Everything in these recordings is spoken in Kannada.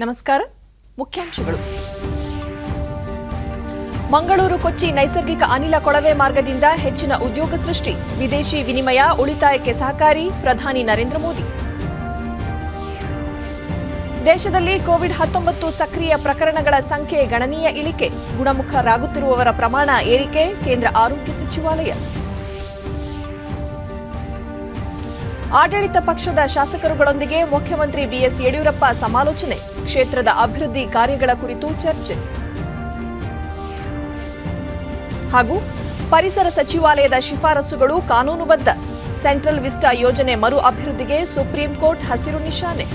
ನಮಸ್ಕಾರ. ಮುಖ್ಯಾಂಶಗಳು. ಮಂಗಳೂರು ಕೊಚ್ಚಿ ನೈಸರ್ಗಿಕ ಅನಿಲ ಕೊಳವೆ ಮಾರ್ಗದಿಂದ ಹೆಚ್ಚಿನ ಉದ್ಯೋಗ ಸೃಷ್ಟಿ, ವಿದೇಶಿ ವಿನಿಮಯ ಉಳಿತಾಯಕ್ಕೆ ಸಹಕಾರಿ, ಪ್ರಧಾನಿ ನರೇಂದ್ರ ಮೋದಿ. ದೇಶದಲ್ಲಿ ಕೋವಿಡ್-19 ಸಕ್ರಿಯ ಪ್ರಕರಣಗಳ ಸಂಖ್ಯೆ ಗಣನೀಯ ಇಳಿಕೆ, ಗುಣಮುಖರಾಗುತ್ತಿರುವವರ ಪ್ರಮಾಣ ಏರಿಕೆ, ಕೇಂದ್ರ ಆರೋಗ್ಯ ಸಚಿವಾಲಯ. ಆಡಳಿತ ಪಕ್ಷದ ಶಾಸಕರುಗಳೊಂದಿಗೆ ಮುಖ್ಯಮಂತ್ರಿ ಬಿಎಸ್ ಯಡಿಯೂರಪ್ಪ ಸಮಾಲೋಚನೆ, ಕ್ಷೇತ್ರದ ಅಭಿವೃದ್ಧಿ ಕಾರ್ಯಗಳ ಕುರಿತು ಚರ್ಚೆ. ಹಾಗೂ ಪರಿಸರ ಸಚಿವಾಲಯದ ಶಿಫಾರಸುಗಳು ಕಾನೂನುಬದ್ಧ, ಸೆಂಟ್ರಲ್ ವಿಸ್ಟಾ ಯೋಜನೆ ಮರು ಅಭಿವೃದ್ಧಿಗೆ ಸುಪ್ರೀಂ ಕೋರ್ಟ್ ಹಸಿರು ನಿಶಾನೆ.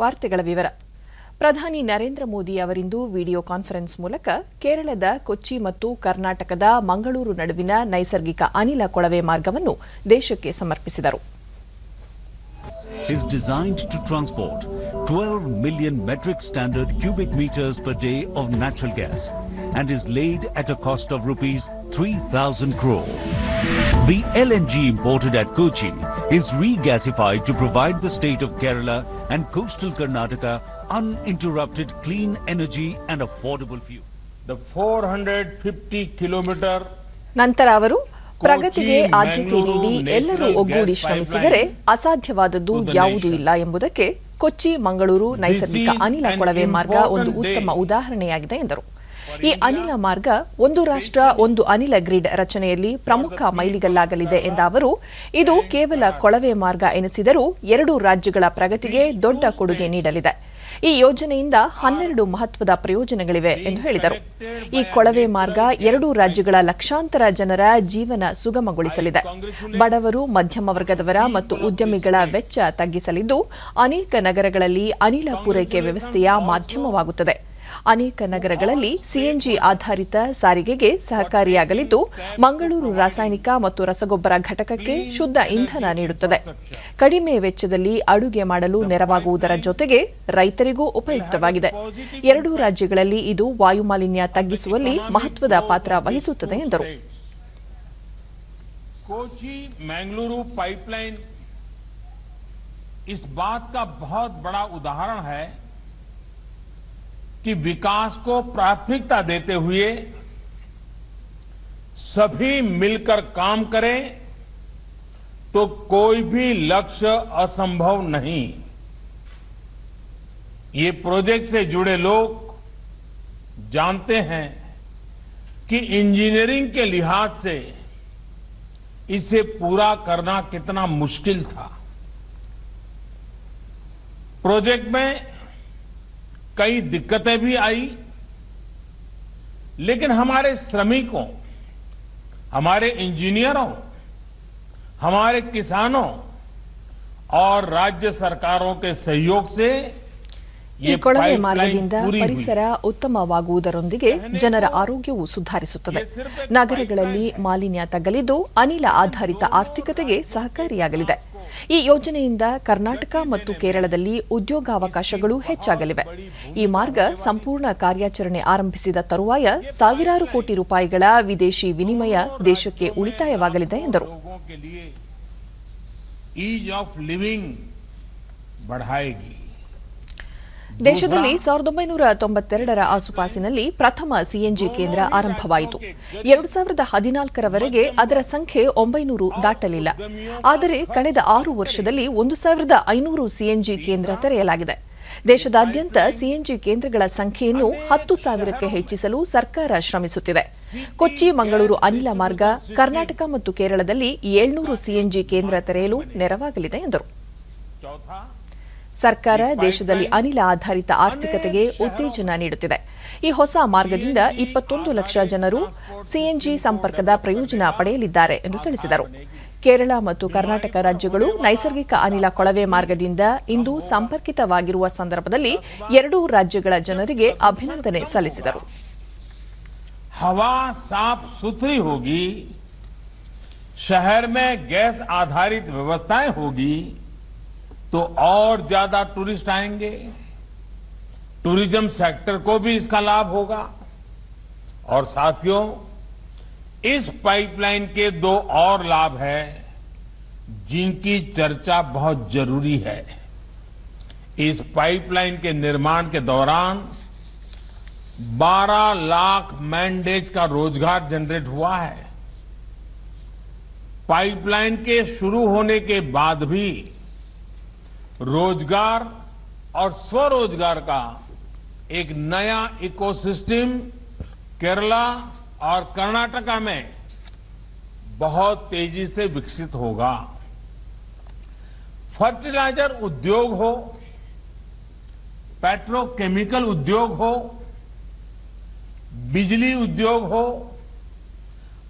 ವಾರ್ತೆಗಳ ವಿವರ. ಪ್ರಧಾನಿ ನರೇಂದ್ರ ಮೋದಿ ಅವರಿಂದು ವಿಡಿಯೋ ಕಾನ್ಫರೆನ್ಸ್ ಮೂಲಕ ಕೇರಳದ ಕೊಚ್ಚಿ ಮತ್ತು ಕರ್ನಾಟಕದ ಮಂಗಳೂರು ನಡುವಿನ ನೈಸರ್ಗಿಕ ಅನಿಲ ಕೊಳವೆ ಮಾರ್ಗವನ್ನು ದೇಶಕ್ಕೆ ಸಮರ್ಪಿಸಿದರು. Is designed to transport 12 million metric standard cubic meters per day of natural gas and is laid at a cost of rupees 3,000 crore. The LNG imported at Kochi is regasified to provide the state of Kerala and coastal Karnataka uninterrupted clean energy and affordable fuel. The 450 kilometer ನಂತರ ಅವರು ಪ್ರಗತಿಗೆ ಆದ್ಯತೆ ನೀಡಿ ಎಲ್ಲರೂ ಒಗ್ಗೂಡಿ ಶ್ರಮಿಸಿದರೆ ಅಸಾಧ್ಯವಾದದ್ದು ಯಾವುದೂ ಇಲ್ಲ ಎಂಬುದಕ್ಕೆ ಕೊಚ್ಚಿ ಮಂಗಳೂರು ನೈಸರ್ಗಿಕ ಅನಿಲ ಕೊಳವೆ ಮಾರ್ಗ ಒಂದು ಉತ್ತಮ ಉದಾಹರಣೆಯಾಗಿದೆ ಎಂದರು. ಈ ಅನಿಲ ಮಾರ್ಗ ಒಂದು ರಾಷ್ಟ್ರ ಒಂದು ಅನಿಲ ಗ್ರಿಡ್ ರಚನೆಯಲ್ಲಿ ಪ್ರಮುಖ ಮೈಲಿಗಲ್ಲಾಗಲಿದೆ ಎಂದ ಅವರು, ಇದು ಕೇವಲ ಕೊಳವೆ ಮಾರ್ಗ ಎನಿಸಿದರೂ ಎರಡೂ ರಾಜ್ಯಗಳ ಪ್ರಗತಿಗೆ ದೊಡ್ಡ ಕೊಡುಗೆ ನೀಡಲಿದೆ. ಈ ಯೋಜನೆಯಿಂದ 12 ಮಹತ್ವದ ಪ್ರಯೋಜನಗಳಿವೆ ಎಂದು ಹೇಳಿದರು. ಈ ಕೊಳವೆ ಮಾರ್ಗ ಎರಡೂ ರಾಜ್ಯಗಳ ಲಕ್ಷಾಂತರ ಜನರ ಜೀವನ ಸುಗಮಗೊಳಿಸಲಿದೆ. ಬಡವರು, ಮಧ್ಯಮ ವರ್ಗದವರ ಮತ್ತು ಉದ್ಯಮಿಗಳ ವೆಚ್ಚ ತಗ್ಗಿಸಲಿದ್ದು, ಅನೇಕ ನಗರಗಳಲ್ಲಿ ಅನಿಲ ಪೂರೈಕೆ ವ್ಯವಸ್ಥೆಯ ಮಾಧ್ಯಮವಾಗುತ್ತದೆ. ಅನೇಕ ನಗರಗಳಲ್ಲಿ ಸಿಎನ್ಜಿ ಆಧಾರಿತ ಸಾರಿಗೆಗೆ ಸಹಕಾರಿಯಾಗಲಿದ್ದು, ಮಂಗಳೂರು ರಾಸಾಯನಿಕ ಮತ್ತು ರಸಗೊಬ್ಬರ ಘಟಕಕ್ಕೆ ಶುದ್ಧ ಇಂಧನ ನೀಡುತ್ತದೆ. ಕಡಿಮೆ ವೆಚ್ಚದಲ್ಲಿ ಅಡುಗೆ ಮಾಡಲು ನೆರವಾಗುವುದರ ಜೊತೆಗೆ ರೈತರಿಗೂ ಉಪಯುಕ್ತವಾಗಿದೆ. ಎರಡೂ ರಾಜ್ಯಗಳಲ್ಲಿ ಇದು ವಾಯುಮಾಲಿನ್ಯ ತಗ್ಗಿಸುವಲ್ಲಿ ಮಹತ್ವದ ಪಾತ್ರ ವಹಿಸುತ್ತದೆ ಎಂದರು. कोची मंगलुरु पाइपलाइन इस बात का बहुत बड़ा उदाहरण है कि विकास को प्राथमिकता देते हुए सभी मिलकर काम करें तो कोई भी लक्ष्य असंभव नहीं. ये प्रोजेक्ट से जुड़े लोग जानते हैं कि इंजीनियरिंग के लिहाज से इसे पूरा करना कितना मुश्किल था. प्रोजेक्ट में कई दिक्कतें भी आई, लेकिन हमारे श्रमिकों, हमारे इंजीनियरों, हमारे किसानों और राज्य सरकारों के सहयोग से ಈ ಕೊಳವೆ ಮಾರ್ಗದಿಂದ ಪರಿಸರ ಉತ್ತಮವಾಗುವುದರೊಂದಿಗೆ ಜನರ ಆರೋಗ್ಯವೂ ಸುಧಾರಿಸುತ್ತದೆ. ನಗರಗಳಲ್ಲಿ ಮಾಲಿನ್ಯ ತಗ್ಗಲಿದ್ದು ಅನಿಲ ಆಧಾರಿತ ಆರ್ಥಿಕತೆಗೆ ಸಹಕಾರಿಯಾಗಲಿದೆ. ಈ ಯೋಜನೆಯಿಂದ ಕರ್ನಾಟಕ ಮತ್ತು ಕೇರಳದಲ್ಲಿ ಉದ್ಯೋಗಾವಕಾಶಗಳು ಹೆಚ್ಚಾಗಲಿವೆ. ಈ ಮಾರ್ಗ ಸಂಪೂರ್ಣ ಕಾರ್ಯಾಚರಣೆ ಆರಂಭಿಸಿದ ತರುವಾಯ ಸಾವಿರಾರು ಕೋಟಿ ರೂಪಾಯಿಗಳ ವಿದೇಶಿ ವಿನಿಮಯ ದೇಶಕ್ಕೆ ಉಳಿತಾಯವಾಗಲಿದೆ ಎಂದರು. ದೇಶದಲ್ಲಿ 1992ರ ಆಸುಪಾಸಿನಲ್ಲಿ ಪ್ರಥಮ ಸಿಎನ್ಜಿ ಕೇಂದ್ರ ಆರಂಭವಾಯಿತು. 2014ರವರೆಗೆ ಅದರ ಸಂಖ್ಯೆ 900 ದಾಟಲಿಲ್ಲ. ಆದರೆ ಕಳೆದ 6 ವರ್ಷದಲ್ಲಿ 1500 ಸಿಎನ್ಜಿ ಕೇಂದ್ರ ತೆರೆಯಲಾಗಿದೆ. ದೇಶದಾದ್ಯಂತ ಸಿಎನ್ಜಿ ಕೇಂದ್ರಗಳ ಸಂಖ್ಯೆಯನ್ನು 10,000ಕ್ಕೆ ಹೆಚ್ಚಿಸಲು ಸರ್ಕಾರ ಶ್ರಮಿಸುತ್ತಿದೆ. ಕೊಚ್ಚಿ ಮಂಗಳೂರು ಅನಿಲ ಮಾರ್ಗ ಕರ್ನಾಟಕ ಮತ್ತು ಕೇರಳದಲ್ಲಿ 700 ಸಿಎನ್ಜಿ ಕೇಂದ್ರ ತೆರೆಯಲು ನೆರವಾಗಲಿದೆ ಎಂದರು. ಸರ್ಕಾರ ದೇಶದಲ್ಲಿ ಅನಿಲ ಆಧಾರಿತ ಆರ್ಥಿಕತೆಗೆ ಉತ್ತೇಜನ ನೀಡುತ್ತಿದೆ. ಈ ಹೊಸ ಮಾರ್ಗದಿಂದ 21 ಲಕ್ಷ ಜನರು ಸಿಎನ್ಜಿ ಸಂಪರ್ಕದ ಪ್ರಯೋಜನ ಪಡೆಯಲಿದ್ದಾರೆ ಎಂದು ತಿಳಿಸಿದರು. ಕೇರಳ ಮತ್ತು ಕರ್ನಾಟಕ ರಾಜ್ಯಗಳು ನೈಸರ್ಗಿಕ ಅನಿಲ ಕೊಳವೆ ಮಾರ್ಗದಿಂದ ಇಂದು ಸಂಪರ್ಕಿತವಾಗಿರುವ ಸಂದರ್ಭದಲ್ಲಿ ಎರಡೂ ರಾಜ್ಯಗಳ ಜನರಿಗೆ ಅಭಿನಂದನೆ ಸಲ್ಲಿಸಿದರು. हवा साफ सुथरी होगी, शहर में गैस आधारित व्यवस्थाएं होगी तो और ज्यादा टूरिस्ट आएंगे. टूरिज्म सेक्टर को भी इसका लाभ होगा. और साथियों, इस पाइपलाइन के 2 और लाभ हैं जिनकी चर्चा बहुत जरूरी है. इस पाइपलाइन के निर्माण के दौरान 12 लाख मैन डेज का रोजगार जनरेट हुआ है। पाइपलाइन के शुरू होने के बाद भी रोजगार और स्वरोजगार का एक नया इकोसिस्टम केरला और कर्नाटका में बहुत तेजी से विकसित होगा। फर्टिलाइजर उद्योग हो, पेट्रोकेमिकल उद्योग हो, बिजली उद्योग हो,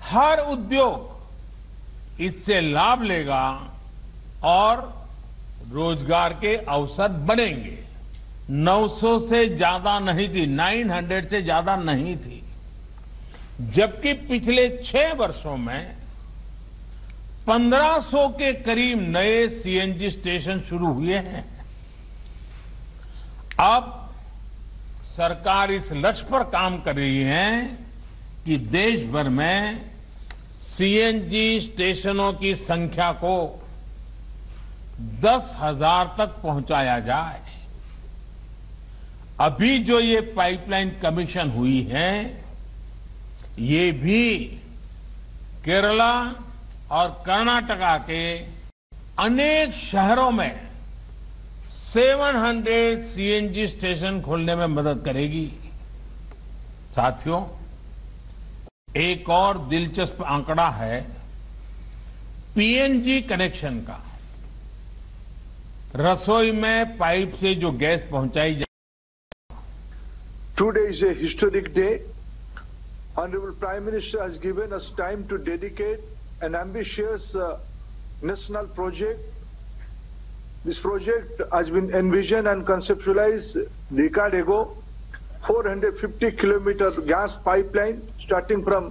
हर उद्योग इससे लाभ लेगा और रोजगार के अवसर बनेंगे। 900 से ज्यादा नहीं थी, 900 से ज्यादा नहीं थी, जबकि पिछले 6 वर्षों में 1500 के करीब नए सीएनजी स्टेशन शुरू हुए हैं। अब सरकार इस लक्ष्य पर काम कर रही है कि देश भर में सीएनजी स्टेशनों की संख्या को 10,000 तक पहुंचाया जाए। अभी जो ये पाइपलाइन कमीशन हुई है, ये भी केरला और कर्नाटका के अनेक शहरों में 700 सीएनजी स्टेशन खोलने में मदद करेगी। साथियों, एक और दिलचस्प आंकड़ा है पीएनजी कनेक्शन का। रसोई में पाइप से जो गैस पहुंचाई जाए। Today is a historic day. Honorable Prime Minister has given us time to dedicate an ambitious national project. This project has been envisioned and conceptualized a decade ago. 450-kilometer gas pipeline starting from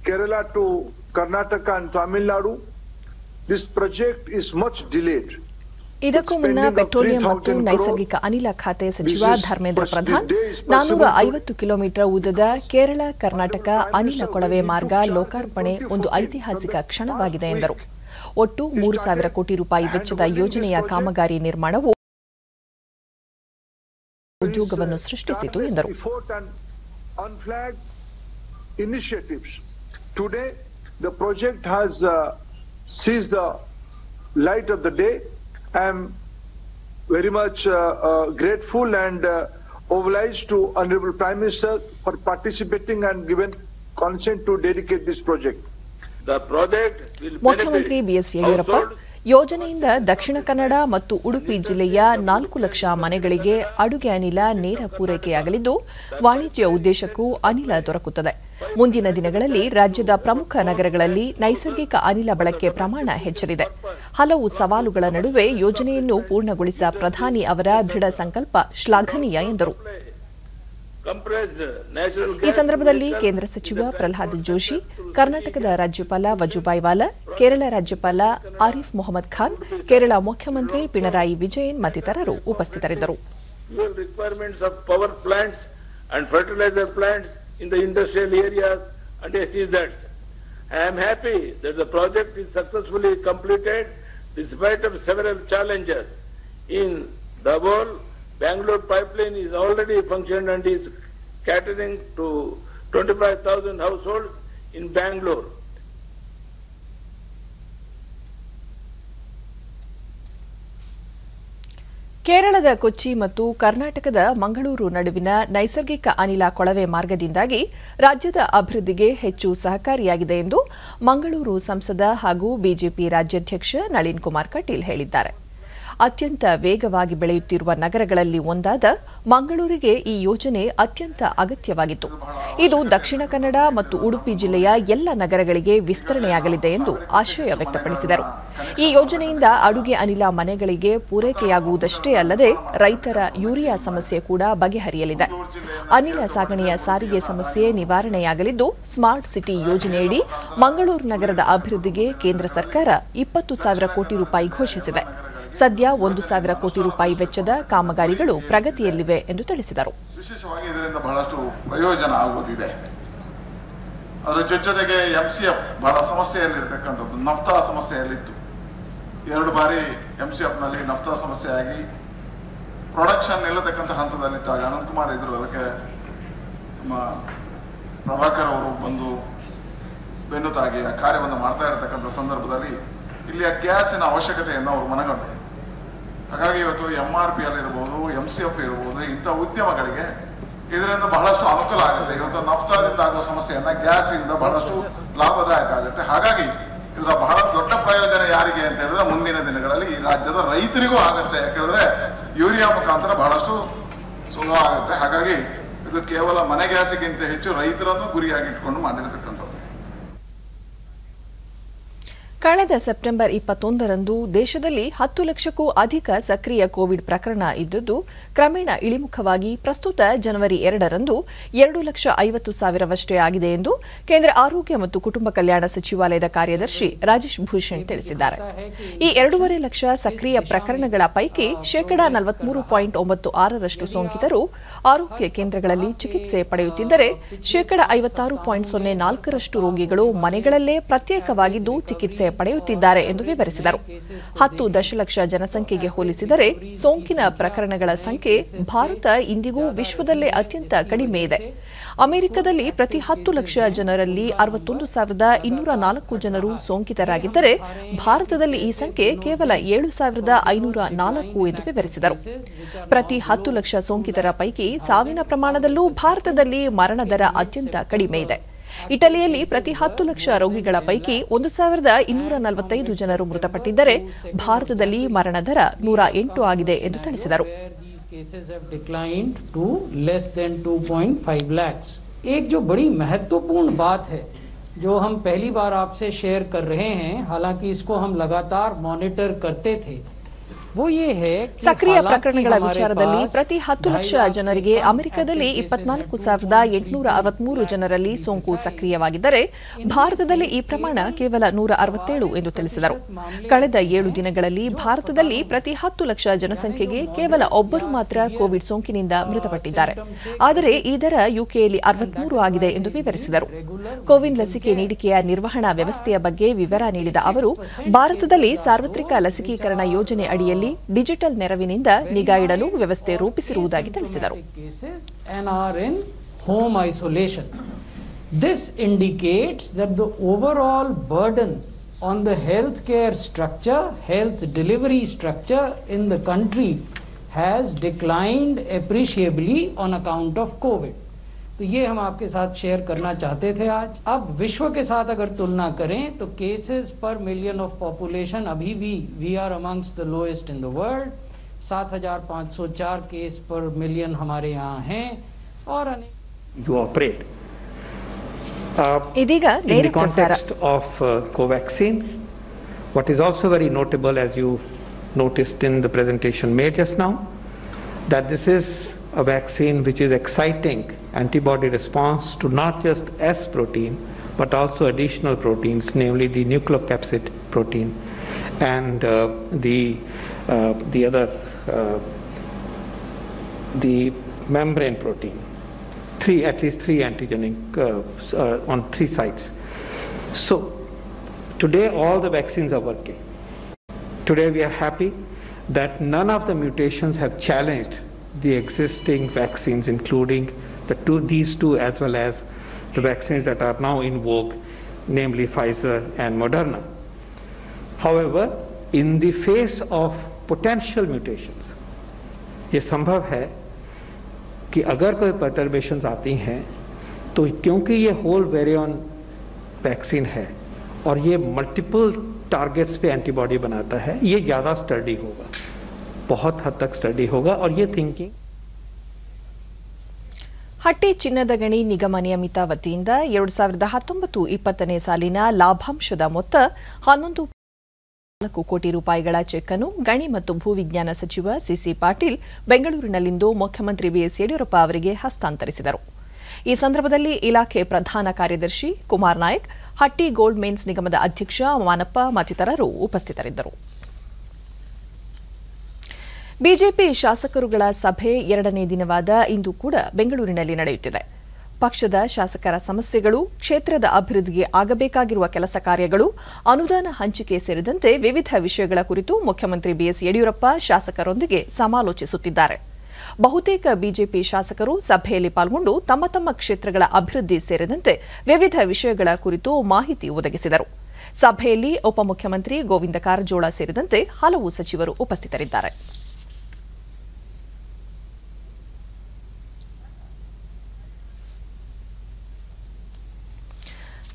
Kerala to Karnataka and Tamil Nadu. This project is much delayed. ಇದಕ್ಕೂ ಮುನ್ನ ಪೆಟ್ರೋಲಿಯಂ ಮತ್ತು ನೈಸರ್ಗಿಕ ಅನಿಲ ಖಾತೆ ಸಚಿವ ಧರ್ಮೇಂದ್ರ ಪ್ರಧಾನ್ 450 ಕಿಲೋಮೀಟರ್ ಉದ್ದದ ಕೇರಳ ಕರ್ನಾಟಕ ಅನಿಲ ಕೊಳವೆ ಮಾರ್ಗ ಲೋಕಾರ್ಪಣೆ ಒಂದು ಐತಿಹಾಸಿಕ ಕ್ಷಣವಾಗಿದೆ ಎಂದರು. ಒಟ್ಟು 3,000 ಕೋಟಿ ರೂಪಾಯಿ ವೆಚ್ಚದ ಯೋಜನೆಯ ಕಾಮಗಾರಿ ನಿರ್ಮಾಣವು ಉದ್ಯೋಗವನ್ನು ಸೃಷ್ಟಿಸಿತು ಎಂದರು. Today the project has seized the light of the day. I am very much grateful and obliged to Honorable Prime Minister for participating and given consent to dedicate this project. The project will ಮುಖ್ಯಮಂತ್ರಿ ಬಿಎಸ್ ಯಡಿಯೂರಪ್ಪ ಯೋಜನೆಯಿಂದ ದಕ್ಷಿಣ ಕನ್ನಡ ಮತ್ತು ಉಡುಪಿ ಜಿಲ್ಲೆಯ 4 ಲಕ್ಷ ಮನೆಗಳಿಗೆ ಅಡುಗೆ ಅನಿಲ ನೇರ ಪೂರೈಕೆಯಾಗಲಿದ್ದು ವಾಣಿಜ್ಯ ಉದ್ದೇಶಕ್ಕೂ ಅನಿಲ ದೊರಕುತ್ತದೆ. ಮುಂದಿನ ದಿನಗಳಲ್ಲಿ ರಾಜ್ಯದ ಪ್ರಮುಖ ನಗರಗಳಲ್ಲಿ ನೈಸರ್ಗಿಕ ಅನಿಲ ಬಳಕೆ ಪ್ರಮಾಣ ಹೆಚ್ಚಲಿದೆ. ಹಲವು ಸವಾಲುಗಳ ನಡುವೆ ಯೋಜನೆಯನ್ನು ಪೂರ್ಣಗೊಳಿಸಿದ ಪ್ರಧಾನಿ ಅವರ ದೃಢ ಸಂಕಲ್ಪ ಶ್ಲಾಘನೀಯ ಎಂದರು. ಈ ಸಂದರ್ಭದಲ್ಲಿ ಕೇಂದ್ರ ಸಚಿವ ಪ್ರಹ್ಲಾದ್ ಜೋಶಿ, ಕರ್ನಾಟಕದ ರಾಜ್ಯಪಾಲ ವಜುಭಾಯಿ ವಾಲಾ, ಕೇರಳ ರಾಜ್ಯಪಾಲ ಆರಿಫ್ ಮೊಹಮ್ಮದ್ ಖಾನ್, ಕೇರಳ ಮುಖ್ಯಮಂತ್ರಿ ಪಿಣರಾಯಿ ವಿಜಯನ್ ಮತ್ತಿತರರು ಉಪಸ್ಥಿತರಿದ್ದರು. In the industrial areas and SEZs. I am happy that the project is successfully completed despite of several challenges. In Dabhol, Bangalore pipeline is already functioned and is catering to 25,000 households in Bangalore. ಕೇರಳದ ಕೊಚ್ಚಿ ಮತ್ತು ಕರ್ನಾಟಕದ ಮಂಗಳೂರು ನಡುವಿನ ನೈಸರ್ಗಿಕ ಅನಿಲ ಕೊಳವೆ ಮಾರ್ಗದಿಂದಾಗಿ ರಾಜ್ಯದ ಅಭಿವೃದ್ಧಿಗೆ ಹೆಚ್ಚು ಸಹಕಾರಿಯಾಗಿದೆ ಎಂದು ಮಂಗಳೂರು ಸಂಸದ ಹಾಗೂ ಬಿಜೆಪಿ ರಾಜ್ಯಾಧ್ಯಕ್ಷ ನಳಿನ್ ಕುಮಾರ್ ಕಟೀಲ್ ಹೇಳಿದ್ದಾರೆ. ಅತ್ಯಂತ ವೇಗವಾಗಿ ಬೆಳೆಯುತ್ತಿರುವ ನಗರಗಳಲ್ಲಿ ಒಂದಾದ ಮಂಗಳೂರಿಗೆ ಈ ಯೋಜನೆ ಅತ್ಯಂತ ಅಗತ್ಯವಾಗಿತ್ತು. ಇದು ದಕ್ಷಿಣ ಕನ್ನಡ ಮತ್ತು ಉಡುಪಿ ಜಿಲ್ಲೆಯ ಎಲ್ಲ ನಗರಗಳಿಗೆ ವಿಸ್ತರಣೆಯಾಗಲಿದೆ ಎಂದು ಆಶಯ ವ್ಯಕ್ತಪಡಿಸಿದರು. ಈ ಯೋಜನೆಯಿಂದ ಅಡುಗೆ ಅನಿಲ ಮನೆಗಳಿಗೆ ಪೂರೈಕೆಯಾಗುವುದಷ್ಟೇ ಅಲ್ಲದೆ ರೈತರ ಯೂರಿಯಾ ಸಮಸ್ಯೆ ಕೂಡ ಬಗೆಹರಿಯಲಿದೆ. ಅನಿಲ ಸಾಗಣೆಯ ಸಾರಿಗೆ ಸಮಸ್ಯೆ ನಿವಾರಣೆಯಾಗಲಿದ್ದು ಸ್ಮಾರ್ಟ್ ಸಿಟಿ ಯೋಜನೆಯಡಿ ಮಂಗಳೂರು ನಗರದ ಅಭಿವೃದ್ಧಿಗೆ ಕೇಂದ್ರ ಸರ್ಕಾರ 20,000 ಕೋಟಿ ರೂಪಾಯಿ ಘೋಷಿಸಿದೆ. ಸದ್ಯ 1,000 ಕೋಟಿ ರೂಪಾಯಿ ವೆಚ್ಚದ ಕಾಮಗಾರಿಗಳು ಪ್ರಗತಿಯಲ್ಲಿವೆ ಎಂದು ತಿಳಿಸಿದರು. ವಿಶೇಷವಾಗಿ ಇದರಿಂದ ಬಹಳಷ್ಟು ಪ್ರಯೋಜನ ಆಗುವುದಿದೆ. ಅದರ ಜೊತೆಗೆ ಎಂಸಿಎಫ್ ಬಹಳ ಸಮಸ್ಯೆಯಲ್ಲಿರ್ತಕ್ಕಂಥದ್ದು ನಫ್ತಾ ಸಮಸ್ಯೆಯಲ್ಲಿತ್ತು. 2 ಬಾರಿ ಎಂಸಿಎಫ್ನಲ್ಲಿ ನಫ್ತಾ ಸಮಸ್ಯೆ ಆಗಿ ಪ್ರೊಡಕ್ಷನ್ ನಿಲ್ಲತಕ್ಕಂಥ ಹಂತದಲ್ಲಿದ್ದಾಗ ಅನಂತಕುಮಾರ್ ಇದ್ರು. ಅದಕ್ಕೆ ನಮ್ಮ ಪ್ರಭಾಕರ್ ಅವರು ಬಂದು ಬೆನ್ನು ತಾಗಿ ಆ ಕಾರ್ಯವನ್ನು ಮಾಡ್ತಾ ಇರತಕ್ಕಂಥ ಸಂದರ್ಭದಲ್ಲಿ ಇಲ್ಲಿಯ ಗ್ಯಾಸಿನ ಅವಶ್ಯಕತೆಯನ್ನು ಅವರು ಮನಗಂಡರು. ಹಾಗಾಗಿ ಇವತ್ತು MRP ಇರ್ಬೋದು, MCF ಇರ್ಬೋದು, ಇಂಥ ಉದ್ಯಮಗಳಿಗೆ ಇದರಿಂದ ಬಹಳಷ್ಟು ಅನುಕೂಲ ಆಗುತ್ತೆ. ಇವತ್ತು ನಫ್ತಾದಿಂದ ಆಗುವ ಸಮಸ್ಯೆಯನ್ನ ಗ್ಯಾಸ್ ಇಂದ ಬಹಳಷ್ಟು ಲಾಭದಾಯಕ ಆಗುತ್ತೆ. ಹಾಗಾಗಿ ಇದರ ಬಹಳ ದೊಡ್ಡ ಪ್ರಯೋಜನ ಯಾರಿಗೆ ಅಂತ ಹೇಳಿದ್ರೆ ಮುಂದಿನ ದಿನಗಳಲ್ಲಿ ಈ ರಾಜ್ಯದ ರೈತರಿಗೂ ಆಗುತ್ತೆ. ಯಾಕೆಂದ್ರೆ ಯೂರಿಯಾ ಮುಖಾಂತರ ಬಹಳಷ್ಟು ಸುಲಭ ಆಗುತ್ತೆ. ಹಾಗಾಗಿ ಇದು ಕೇವಲ ಮನೆ ಗ್ಯಾಸಿಗಿಂತ ಹೆಚ್ಚು ರೈತರನ್ನು ಗುರಿಯಾಗಿಟ್ಕೊಂಡು ಮಾಡಿರತಕ್ಕಂಥದ್ದು. ಕಳೆದ ಸೆಪ್ಟೆಂಬರ್ 21ರಂದು ದೇಶದಲ್ಲಿ 10 ಲಕ್ಷಕ್ಕೂ ಅಧಿಕ ಸಕ್ರಿಯ ಕೋವಿಡ್ ಪ್ರಕರಣ ಇದ್ದದ್ದು ಕ್ರಮೇಣ ಇಳಿಮುಖವಾಗಿ ಪ್ರಸ್ತುತ ಜನವರಿ 2ರಂದು 2,50,000ವಷ್ಟೇ ಆಗಿದೆ ಎಂದು ಕೇಂದ್ರ ಆರೋಗ್ಯ ಮತ್ತು ಕುಟುಂಬ ಕಲ್ಯಾಣ ಸಚಿವಾಲಯದ ಕಾರ್ಯದರ್ಶಿ ರಾಜೇಶ್ ಭೂಷಣ್ ತಿಳಿಸಿದ್ದಾರೆ. ಈ 2.5 ಲಕ್ಷ ಸಕ್ರಿಯ ಪ್ರಕರಣಗಳ ಪೈಕಿ 43.96% ಸೋಂಕಿತರು ಆರೋಗ್ಯ ಕೇಂದ್ರಗಳಲ್ಲಿ ಚಿಕಿತ್ಸೆ ಪಡೆಯುತ್ತಿದ್ದರೆ 56.04% ರೋಗಿಗಳು ಮನೆಗಳಲ್ಲೇ ಪ್ರತ್ಯೇಕವಾಗಿದ್ದು ಚಿಕಿತ್ಸೆ ಪಡೆಯುತ್ತಿದ್ದಾರೆ ಎಂದು ವಿವರಿಸಿದರು. 10 ದಶಲಕ್ಷ ಜನಸಂಖ್ಯೆಗೆ ಹೋಲಿಸಿದರೆ ಸೋಂಕಿನ ಪ್ರಕರಣಗಳ ಸಂಖ್ಯೆ ಭಾರತ ಇಂದಿಗೂ ವಿಶ್ವದಲ್ಲೇ ಅತ್ಯಂತ ಕಡಿಮೆ ಇದೆ. ಅಮೆರಿಕದಲ್ಲಿ ಪ್ರತಿ 10 ಲಕ್ಷ ಜನರಲ್ಲಿ 61,204 ಜನರು ಸೋಂಕಿತರಾಗಿದ್ದರೆ ಭಾರತದಲ್ಲಿ ಈ ಸಂಖ್ಯೆ ಕೇವಲ 7,504 ಎಂದು ವಿವರಿಸಿದರು. ಪ್ರತಿ 10 ಲಕ್ಷ ಸೋಂಕಿತರ ಪೈಕಿ ಸಾವಿನ ಪ್ರಮಾಣದಲ್ಲೂ ಭಾರತದಲ್ಲಿ ಮರಣ ದರ ಅತ್ಯಂತ ಕಡಿಮೆ ಇದೆ. ಇಟಲಿಯಲ್ಲಿ ಪ್ರತಿ 10 ಲಕ್ಷ ರೋಗಿಗಳ ಪೈಕಿ 1,245 ಜನರು ಮೃತಪಟ್ಟಿದ್ದರೆ ಭಾರತದಲ್ಲಿ ಮರಣ ದರ 108 ಆಗಿದೆ ಎಂದು ತಿಳಿಸಿದರು. एक जो बड़ी महत्वपूर्ण बात है जो हम पहली बार आपसे शेयर कर रहे हैं, हालांकि इसको हम लगातार मॉनिटर करते थे, ಸಕ್ರಿಯ ಪ್ರಕರಣಗಳ ವಿಚಾರದಲ್ಲಿ ಪ್ರತಿ 10 ಲಕ್ಷ ಜನರಿಗೆ ಅಮೆರಿಕದಲ್ಲಿ 24,863 ಜನರಲ್ಲಿ ಸೋಂಕು ಸಕ್ರಿಯವಾಗಿದ್ದರೆ ಭಾರತದಲ್ಲಿ ಈ ಪ್ರಮಾಣ ಕೇವಲ 167 ಎಂದು ತಿಳಿಸಿದರು. ಕಳೆದ 7 ದಿನಗಳಲ್ಲಿ ಭಾರತದಲ್ಲಿ ಪ್ರತಿ 10 ಲಕ್ಷ ಜನಸಂಖ್ಯೆಗೆ ಕೇವಲ ಒಬ್ಬರು ಮಾತ್ರ ಕೋವಿಡ್ ಸೋಂಕಿನಿಂದ ಮೃತಪಟ್ಟಿದ್ದಾರೆ. ಆದರೆ ಈ ದರ ಯುಕೆಯಲ್ಲಿ 63 ಆಗಿದೆ ಎಂದು ವಿವರಿಸಿದರು. ಕೋವಿಡ್ ಲಸಿಕೆ ನೀಡಿಕೆಯ ನಿರ್ವಹಣಾ ವ್ಯವಸ್ಥೆಯ ಬಗ್ಗೆ ವಿವರ ನೀಡಿದ ಅವರು ಭಾರತದಲ್ಲಿ ಸಾರ್ವತ್ರಿಕ ಲಸಿಕೀಕರಣ ಯೋಜನೆ ಅಡಿಯಲ್ಲಿ ಡಿಜಿಟಲ್ ನೆರವಿನಿಂದ ನಿಗಾ ಇಡಲು ವ್ಯವಸ್ಥೆ ರೂಪಿಸಿರುವುದಾಗಿ ತಿಳಿಸಿದರು. This indicates that the overall burden on the healthcare structure, health delivery structure in the country has declined appreciably on account of COVID. तो ये हम आपके साथ शेयर करना चाहते थे आज. अब विश्व के साथ अगर तुलना करें तो केसेस पर मिलियन ऑफ पॉपुलेशन अभी भी we are amongst the lowest in the world. 7,504 case पर मिलियन हमारे यहाँ हैं और you operate. In the context of Covaxin, what is also very notable, as you noticed in the presentation made just now, that this is a vaccine which is exciting antibody response to not just S protein but also additional proteins, namely the nucleocapsid protein and the other the membrane protein. At least three antigenic on 3 sites. So today all the vaccines are working. Today we are happy that none of the mutations have challenged the existing vaccines, including these two, as well as the vaccines that are now in vogue, namely Pfizer and Moderna. However, in the face of potential mutations, ये संभव है कि अगर कोई perturbations आती हैं तो क्योंकि ये होल वेरिएंट वैक्सीन है और ये मल्टीपल टारगेट्स पे एंटीबॉडी बनाता है, ये ज़्यादा स्टडी होगा, बहुत हद तक स्टडी होगा. और ये थिंकिंग ಹಟ್ಟಿ ಚಿನ್ನದ ಗಣಿ ನಿಗಮ ನಿಯಮಿತ ವತಿಯಿಂದ 2019-20 ಸಾಲಿನ ಲಾಭಾಂಶದ ಮೊತ್ತ 11.4 ಕೋಟಿ ರೂಪಾಯಿಗಳ ಚೆಕ್ ಅನ್ನು ಗಣಿ ಮತ್ತು ಭೂವಿಜ್ಞಾನ ಸಚಿವ ಸಿಸಿ ಪಾಟೀಲ್ ಬೆಂಗಳೂರಿನಲ್ಲಿಂದು ಮುಖ್ಯಮಂತ್ರಿ ಬಿಎಸ್ ಯಡಿಯೂರಪ್ಪ ಅವರಿಗೆ ಹಸ್ತಾಂತರಿಸಿದರು. ಈ ಸಂದರ್ಭದಲ್ಲಿ ಇಲಾಖೆ ಪ್ರಧಾನ ಕಾರ್ಯದರ್ಶಿ ಕುಮಾರ್ ನಾಯಕ್, ಹಟ್ಟಿ ಗೋಲ್ಡ್ ಮೇನ್ಸ್ ನಿಗಮದ ಅಧ್ಯಕ್ಷ ಮಾನಪ್ಪ ಮತ್ತಿತರರು ಉಪಸ್ಥಿತರಿದ್ದರು. ಬಿಜೆಪಿ ಶಾಸಕರುಗಳ ಸಭೆ 2ನೇ ದಿನವಾದ ಇಂದು ಕೂಡ ಬೆಂಗಳೂರಿನಲ್ಲಿ ನಡೆಯುತ್ತಿದೆ. ಪಕ್ಷದ ಶಾಸಕರ ಸಮಸ್ಯೆಗಳು, ಕ್ಷೇತ್ರದ ಅಭಿವೃದ್ಧಿಗೆ ಆಗಬೇಕಾಗಿರುವ ಕೆಲಸ ಕಾರ್ಯಗಳು, ಅನುದಾನ ಹಂಚಿಕೆ ಸೇರಿದಂತೆ ವಿವಿಧ ವಿಷಯಗಳ ಕುರಿತು ಮುಖ್ಯಮಂತ್ರಿ ಬಿಎಸ್ ಯಡಿಯೂರಪ್ಪ ಶಾಸಕರೊಂದಿಗೆ ಸಮಾಲೋಚಿಸುತ್ತಿದ್ದಾರೆ. ಬಹುತೇಕ ಬಿಜೆಪಿ ಶಾಸಕರು ಸಭೆಯಲ್ಲಿ ಪಾಲ್ಗೊಂಡು ತಮ್ಮ ತಮ್ಮ ಕ್ಷೇತ್ರಗಳ ಅಭಿವೃದ್ಧಿ ಸೇರಿದಂತೆ ವಿವಿಧ ವಿಷಯಗಳ ಕುರಿತು ಮಾಹಿತಿ ಒದಗಿಸಿದರು. ಸಭೆಯಲ್ಲಿ ಉಪಮುಖ್ಯಮಂತ್ರಿ ಗೋವಿಂದ ಕಾರಜೋಳ ಸೇರಿದಂತೆ ಹಲವು ಸಚಿವರು ಉಪಸ್ಥಿತರಿದ್ದಾರೆ.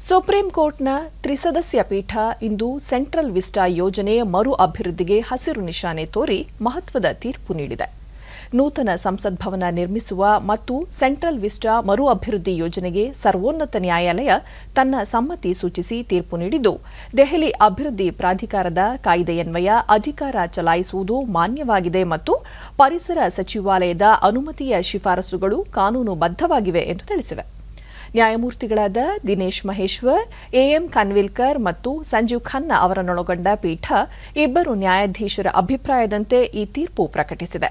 ಸುಪ್ರೀಂ ಕೋರ್ಟ್ನ ತ್ರಿಸದಸ್ಯ ಪೀಠ ಇಂದು ಸೆಂಟ್ರಲ್ ವಿಸ್ಟಾ ಯೋಜನೆ ಮರು ಅಭಿವೃದ್ಧಿಗೆ ಹಸಿರು ನಿಶಾನೆ ತೋರಿ ಮಹತ್ವದ ತೀರ್ಪು ನೀಡಿದೆ. ನೂತನ ಸಂಸತ್ ಭವನ ನಿರ್ಮಿಸುವ ಮತ್ತು ಸೆಂಟ್ರಲ್ ವಿಸ್ಟಾ ಮರು ಅಭಿವೃದ್ಧಿ ಯೋಜನೆಗೆ ಸರ್ವೋನ್ನತ ನ್ಯಾಯಾಲಯ ತನ್ನ ಸಮ್ಮತಿ ಸೂಚಿಸಿ ತೀರ್ಪು ನೀಡಿದ್ದು, ದೆಹಲಿ ಅಭಿವೃದ್ಧಿ ಪ್ರಾಧಿಕಾರದ ಕಾಯ್ದೆಯನ್ವಯ ಅಧಿಕಾರ ಚಲಾಯಿಸುವುದು ಮಾನ್ಯವಾಗಿದೆ ಮತ್ತು ಪರಿಸರ ಸಚಿವಾಲಯದ ಅನುಮತಿಯ ಶಿಫಾರಸುಗಳು ಕಾನೂನುಬದ್ಧವಾಗಿವೆ ಎಂದು ತಿಳಿಸಿವೆ. ನ್ಯಾಯಮೂರ್ತಿಗಳಾದ ದಿನೇಶ್ ಮಹೇಶ್ವರ್, ಎಎಂ ಖನ್ವಿಲ್ಕರ್ ಮತ್ತು ಸಂಜೀವ್ ಖನ್ನಾ ಅವರನ್ನೊಳಗೊಂಡ ಪೀಠ ಇಬ್ಬರು ನ್ಯಾಯಾಧೀಶರ ಅಭಿಪ್ರಾಯದಂತೆ ಈ ತೀರ್ಪು ಪ್ರಕಟಿಸಿದೆ.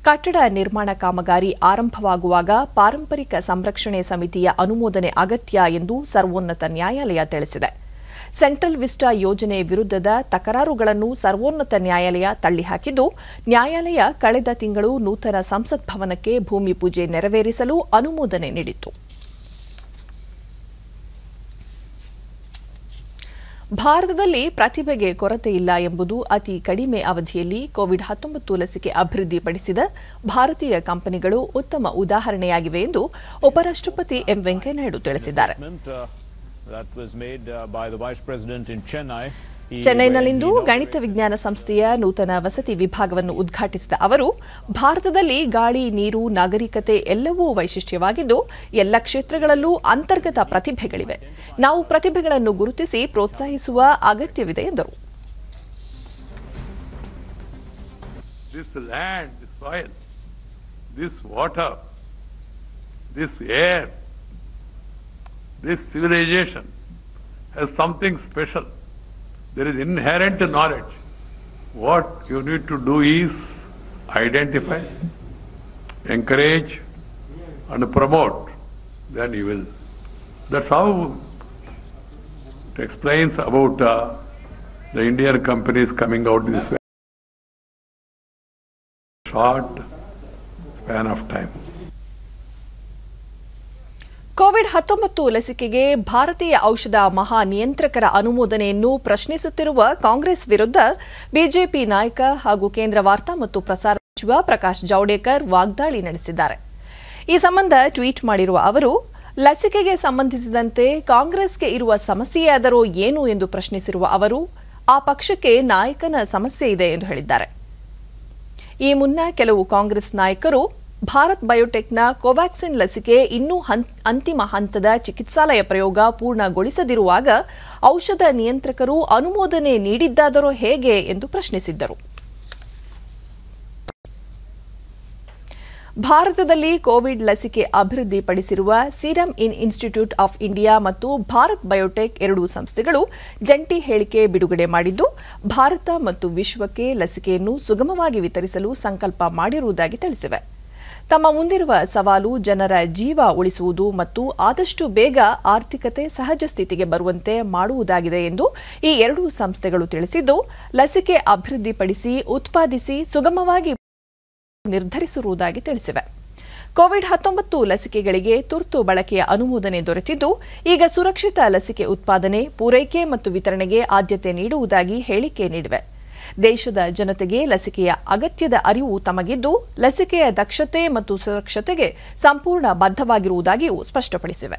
ಕಟ್ಟಡ ನಿರ್ಮಾಣ ಕಾಮಗಾರಿ ಆರಂಭವಾಗುವಾಗ ಪಾರಂಪರಿಕ ಸಂರಕ್ಷಣೆ ಸಮಿತಿಯ ಅನುಮೋದನೆ ಅಗತ್ಯ ಎಂದು ಸರ್ವೋನ್ನತ ನ್ಯಾಯಾಲಯ ತಿಳಿಸಿದೆ. ಸೆಂಟ್ರಲ್ ವಿಸ್ಟಾ ಯೋಜನೆ ವಿರುದ್ಧದ ತಕರಾರುಗಳನ್ನು ಸರ್ವೋನ್ನತ ನ್ಯಾಯಾಲಯ ತಳ್ಳಿಹಾಕಿದ್ದು, ನ್ಯಾಯಾಲಯ ಕಳೆದ ತಿಂಗಳು ನೂತನ ಸಂಸತ್ ಭವನಕ್ಕೆ ಭೂಮಿ ಪೂಜೆ ನೆರವೇರಿಸಲು ಅನುಮೋದನೆ ನೀಡಿತ್ತು. ಭಾರತದಲ್ಲಿ ಪ್ರತಿಭೆಗೆ ಕೊರತೆ ಇಲ್ಲ ಎಂಬುದು ಅತಿ ಕಡಿಮೆ ಅವಧಿಯಲ್ಲಿ ಕೋವಿಡ್-19 ಲಸಿಕೆ ಅಭಿವೃದ್ಧಿಪಡಿಸಿದ ಭಾರತೀಯ ಕಂಪನಿಗಳು ಉತ್ತಮ ಉದಾಹರಣೆಯಾಗಿವೆ ಎಂದು ಉಪರಾಷ್ಟ್ರಪತಿ ಎಂ ವೆಂಕಯ್ಯನಾಯ್ಡು ತಿಳಿಸಿದ್ದಾರೆ. ಚೆನ್ನೈನಲ್ಲಿಂದು ಗಣಿತ ವಿಜ್ಞಾನ ಸಂಸ್ಥೆಯ ನೂತನ ವಸತಿ ವಿಭಾಗವನ್ನು ಉದ್ಘಾಟಿಸಿದ ಅವರು, ಭಾರತದಲ್ಲಿ ಗಾಳಿ, ನೀರು, ನಾಗರಿಕತೆ ಎಲ್ಲವೂ ವೈಶಿಷ್ಟ್ಯವಾಗಿದ್ದು, ಎಲ್ಲ ಕ್ಷೇತ್ರಗಳಲ್ಲೂ ಅಂತರ್ಗತ ಪ್ರತಿಭೆಗಳಿವೆ. ನಾವು ಪ್ರತಿಭೆಗಳನ್ನು ಗುರುತಿಸಿ ಪ್ರೋತ್ಸಾಹಿಸುವ ಅಗತ್ಯವಿದೆ ಎಂದರು. This land, this soil, this water, this air, this civilization has something special. There is inherent knowledge. What you need to do is identify, encourage, and promote. Then you will. That's how it explains about the Indian companies coming out in this short span of time. COVID-19 ಲಸಿಕೆಗೆ ಭಾರತೀಯ ಔಷಧ ಮಹಾ ನಿಯಂತ್ರಕರ ಅನುಮೋದನೆಯನ್ನು ಪ್ರಶ್ನಿಸುತ್ತಿರುವ ಕಾಂಗ್ರೆಸ್ ವಿರುದ್ಧ ಬಿಜೆಪಿ ನಾಯಕ ಹಾಗೂ ಕೇಂದ್ರ ವಾರ್ತಾ ಮತ್ತು ಪ್ರಸಾರ ಸಚಿವ ಪ್ರಕಾಶ್ ಜಾವಡೇಕರ್ ವಾಗ್ದಾಳಿ ನಡೆಸಿದ್ದಾರೆ. ಈ ಸಂಬಂಧ ಟ್ವೀಟ್ ಮಾಡಿರುವ ಅವರು, ಲಸಿಕೆಗೆ ಸಂಬಂಧಿಸಿದಂತೆ ಕಾಂಗ್ರೆಸ್ಗೆ ಇರುವ ಸಮಸ್ಯೆಯಾದರೂ ಏನು ಎಂದು ಪ್ರಶ್ನಿಸಿರುವ ಅವರು, ಆ ಪಕ್ಷಕ್ಕೆ ನಾಯಕನ ಸಮಸ್ಯೆ ಇದೆ ಎಂದು ಹೇಳಿದ್ದಾರೆ. ಈ ಮುನ್ನ ಕೆಲವು ಕಾಂಗ್ರೆಸ್ ನಾಯಕರು ಭಾರತ್ ಬಯೋಟೆಕ್ನ ಕೋವ್ಯಾಕ್ಸಿನ್ ಲಸಿಕೆ ಇನ್ನೂ ಅಂತಿಮ ಹಂತದ ಚಿಕಿತ್ಸಾಲಯ ಪ್ರಯೋಗ ಪೂರ್ಣಗೊಳಿಸದಿರುವಾಗ ಔಷಧ ನಿಯಂತ್ರಕರು ಅನುಮೋದನೆ ನೀಡಿದ್ದಾದರೂ ಹೇಗೆ ಎಂದು ಪ್ರಶ್ನಿಸಿದ್ದರು. ಭಾರತದಲ್ಲಿ ಕೋವಿಡ್ ಲಸಿಕೆ ಅಭಿವೃದ್ಧಿಪಡಿಸಿರುವ ಸೀರಮ್ ಇನ್ಸ್ಟಿಟ್ಯೂಟ್ ಆಫ್ ಇಂಡಿಯಾ ಮತ್ತು ಭಾರತ್ ಬಯೋಟೆಕ್ ಎರಡೂ ಸಂಸ್ಥೆಗಳು ಜಂಟಿ ಹೇಳಿಕೆ ಬಿಡುಗಡೆ ಮಾಡಿದ್ದು, ಭಾರತ ಮತ್ತು ವಿಶ್ವಕ್ಕೆ ಲಸಿಕೆಯನ್ನು ಸುಗಮವಾಗಿ ವಿತರಿಸಲು ಸಂಕಲ್ಪ ಮಾಡಿರುವುದಾಗಿ ತಿಳಿಸಿವೆ. ತಮ್ಮ ಮುಂದಿರುವ ಸವಾಲು ಜನರ ಜೀವ ಉಳಿಸುವುದು ಮತ್ತು ಆದಷ್ಟು ಬೇಗ ಆರ್ಥಿಕತೆ ಸಹಜ ಸ್ಥಿತಿಗೆ ಬರುವಂತೆ ಮಾಡುವುದಾಗಿದೆ ಎಂದು ಈ ಎರಡೂ ಸಂಸ್ಥೆಗಳು ತಿಳಿಸಿದ್ದು, ಲಸಿಕೆ ಅಭಿವೃದ್ಧಿಪಡಿಸಿ ಉತ್ಪಾದಿಸಿ ಸುಗಮವಾಗಿ ನಿರ್ಧರಿಸಿರುವುದಾಗಿ ತಿಳಿಸಿವೆ. ಕೋವಿಡ್-19 ಲಸಿಕೆಗಳಿಗೆ ತುರ್ತು ಬಳಕೆಯ ಅನುಮೋದನೆ ದೊರೆತಿದ್ದು, ಈಗ ಸುರಕ್ಷಿತ ಲಸಿಕೆ ಉತ್ಪಾದನೆ, ಪೂರೈಕೆ ಮತ್ತು ವಿತರಣೆಗೆ ಆದ್ಯತೆ ನೀಡುವುದಾಗಿ ಹೇಳಿಕೆ ನೀಡಿವೆ. ದೇಶದ ಜನತೆಗೆ ಲಸಿಕೆಯ ಅಗತ್ಯದ ಅರಿವು ತಮಗಿದ್ದು, ಲಸಿಕೆಯ ದಕ್ಷತೆ ಮತ್ತು ಸುರಕ್ಷತೆಗೆ ಸಂಪೂರ್ಣ ಬದ್ಧವಾಗಿರುವುದಾಗಿಯೂ ಸ್ಪಷ್ಟಪಡಿಸಿವೆ.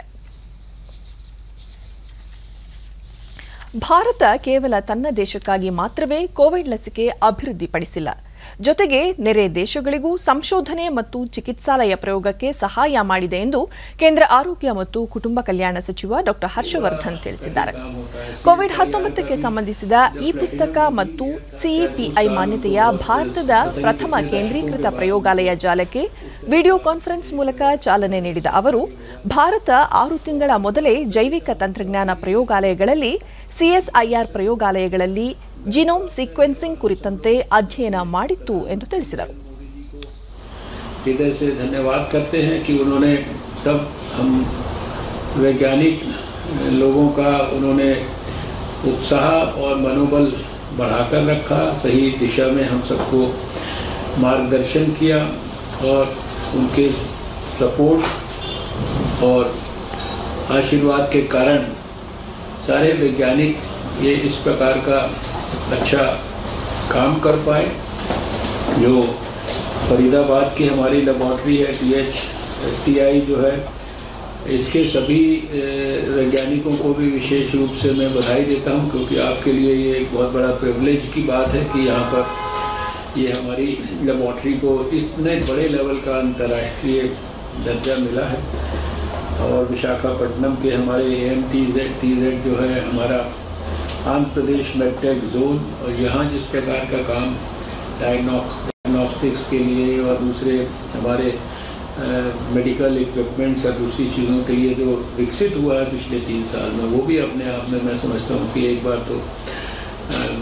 ಭಾರತ ಕೇವಲ ತನ್ನ ದೇಶಕ್ಕಾಗಿ ಮಾತ್ರವೇ ಕೋವಿಡ್ ಲಸಿಕೆ ಅಭಿವೃದ್ಧಿಪಡಿಸಿಲ್ಲ, ಜೊತೆಗೆ ನೆರೆ ದೇಶಗಳಿಗೂ ಸಂಶೋಧನೆ ಮತ್ತು ಚಿಕಿತ್ಸಾಲಯ ಪ್ರಯೋಗಕ್ಕೆ ಸಹಾಯ ಮಾಡಿದೆ ಎಂದು ಕೇಂದ್ರ ಆರೋಗ್ಯ ಮತ್ತು ಕುಟುಂಬ ಕಲ್ಯಾಣ ಸಚಿವ ಡಾ ಹರ್ಷವರ್ಧನ್ ತಿಳಿಸಿದ್ದಾರೆ. ಕೋವಿಡ್-19ಕ್ಕೆ ಸಂಬಂಧಿಸಿದ ಈ ಪುಸ್ತಕ ಮತ್ತು ಸಿಇಪಿಐ ಮಾನ್ಯತೆಯ ಭಾರತದ ಪ್ರಥಮ ಕೇಂದ್ರೀಕೃತ ಪ್ರಯೋಗಾಲಯ ಜಾಲಕ್ಕೆ ವಿಡಿಯೋ ಕಾನ್ಫರೆನ್ಸ್ ಮೂಲಕ ಚಾಲನೆ ನೀಡಿದ ಅವರು, ಭಾರತ 6 ತಿಂಗಳ ಮೊದಲೇ ಜೈವಿಕ ತಂತ್ರಜ್ಞಾನ ಪ್ರಯೋಗಾಲಯಗಳಲ್ಲಿ, ಸಿಎಸ್ಐಆರ್ ಪ್ರಯೋಗಾಲಯಗಳಲ್ಲಿ जीनोम सीक्वेंसिंग कुरितंते अध्ययन माडित्तु ಎಂದು ತಿಳಿಸಿದರು. इधर से धन्यवाद करते हैं कि उन्होंने तब हम वैज्ञानिक लोगों का उन्होंने उत्साह और मनोबल बढ़ाकर रखा, सही दिशा में हम सबको मार्गदर्शन किया और उनके सपोर्ट और आशीर्वाद के कारण सारे वैज्ञानिक ये इस प्रकार का अच्छा काम कर पाए। जो फरीदाबाद की हमारी लेबॉर्ट्री है THSTI जो है, इसके सभी वैज्ञानिकों को भी विशेष रूप से मैं बधाई देता हूं, क्योंकि आपके लिए ये एक बहुत बड़ा प्रिविलेज की बात है कि यहाँ पर ये हमारी लेबॉर्ट्री को इतने बड़े लेवल का अंतर्राष्ट्रीय दर्जा मिला है। और विशाखापट्टनम के हमारे AMTZ जो है हमारा आंध्र प्रदेश मेडटेक जोन, और यहाँ जिस प्रकार का काम डायग्नोस्टिक्स के लिए और दूसरे हमारे मेडिकल इक्विपमेंट्स और दूसरी चीज़ों के लिए जो विकसित हुआ है पिछले 3 साल में, वो भी अपने आप में मैं समझता हूँ कि एक बार तो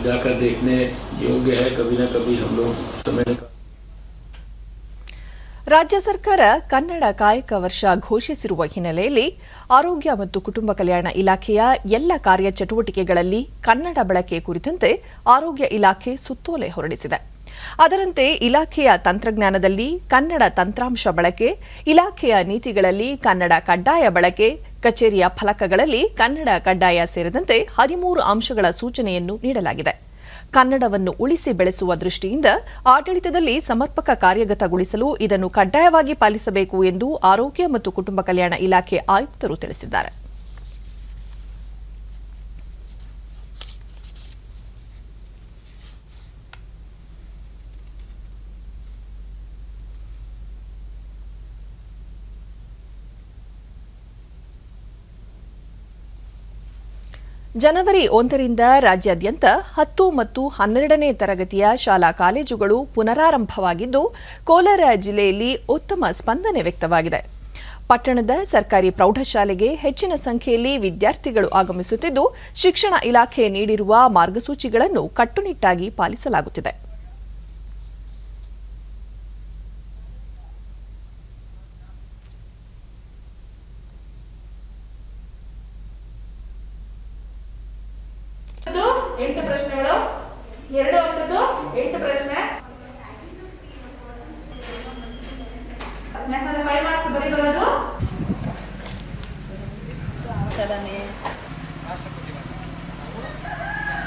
जाकर देखने योग्य है। कभी न कभी हम लोग समय ರಾಜ್ಯ ಸರ್ಕಾರ ಕನ್ನಡ ಕಾಯಕ ವರ್ಷ ಘೋಷಿಸಿರುವ ಹಿನ್ನೆಲೆಯಲ್ಲಿ ಆರೋಗ್ಯ ಮತ್ತು ಕುಟುಂಬ ಕಲ್ಯಾಣ ಇಲಾಖೆಯ ಎಲ್ಲ ಕಾರ್ಯಚಟುವಟಿಕೆಗಳಲ್ಲಿ ಕನ್ನಡ ಬಳಕೆ ಕುರಿತಂತೆ ಆರೋಗ್ಯ ಇಲಾಖೆ ಸುತ್ತೋಲೆ ಹೊರಡಿಸಿದೆ. ಅದರಂತೆ ಇಲಾಖೆಯ ತಂತ್ರಜ್ಞಾನದಲ್ಲಿ ಕನ್ನಡ ತಂತ್ರಾಂಶ ಬಳಕೆ, ಇಲಾಖೆಯ ನೀತಿಗಳಲ್ಲಿ ಕನ್ನಡ ಕಡ್ಡಾಯ ಬಳಕೆ, ಕಚೇರಿಯ ಫಲಕಗಳಲ್ಲಿ ಕನ್ನಡ ಕಡ್ಡಾಯ ಸೇರಿದಂತೆ 13 ಅಂಶಗಳ ಸೂಚನೆಯನ್ನು ನೀಡಲಾಗಿದೆ. ಕನ್ನಡವನ್ನು ಉಳಿಸಿ ಬೆಳೆಸುವ ದೃಷ್ಟಿಯಿಂದ ಆಡಳಿತದಲ್ಲಿ ಸಮರ್ಪಕ ಕಾರ್ಯಗತಗೊಳಿಸಲು ಇದನ್ನು ಕಡ್ಡಾಯವಾಗಿ ಪಾಲಿಸಬೇಕು ಎಂದು ಆರೋಗ್ಯ ಮತ್ತು ಕುಟುಂಬ ಕಲ್ಯಾಣ ಇಲಾಖೆ ಆಯುಕ್ತರು ತಿಳಿಸಿದ್ದಾರೆ. ಜನವರಿ 1ರಿಂದ ರಾಜ್ಯಾದ್ಯಂತ 10 ಮತ್ತು 12ನೇ ತರಗತಿಯ ಶಾಲಾ ಕಾಲೇಜುಗಳು ಪುನರಾರಂಭವಾಗಿದ್ದು, ಕೋಲಾರ ಜಿಲ್ಲೆಯಲ್ಲಿ ಉತ್ತಮ ಸ್ಪಂದನೆ ವ್ಯಕ್ತವಾಗಿದೆ. ಪಟ್ಟಣದ ಸರ್ಕಾರಿ ಪ್ರೌಢಶಾಲೆಗೆ ಹೆಚ್ಚಿನ ಸಂಖ್ಯೆಯಲ್ಲಿ ವಿದ್ಯಾರ್ಥಿಗಳು ಆಗಮಿಸುತ್ತಿದ್ದು, ಶಿಕ್ಷಣ ಇಲಾಖೆ ನೀಡಿರುವ ಮಾರ್ಗಸೂಚಿಗಳನ್ನು ಕಟ್ಟುನಿಟ್ಟಾಗಿ ಪಾಲಿಸಲಾಗುತ್ತಿದೆ.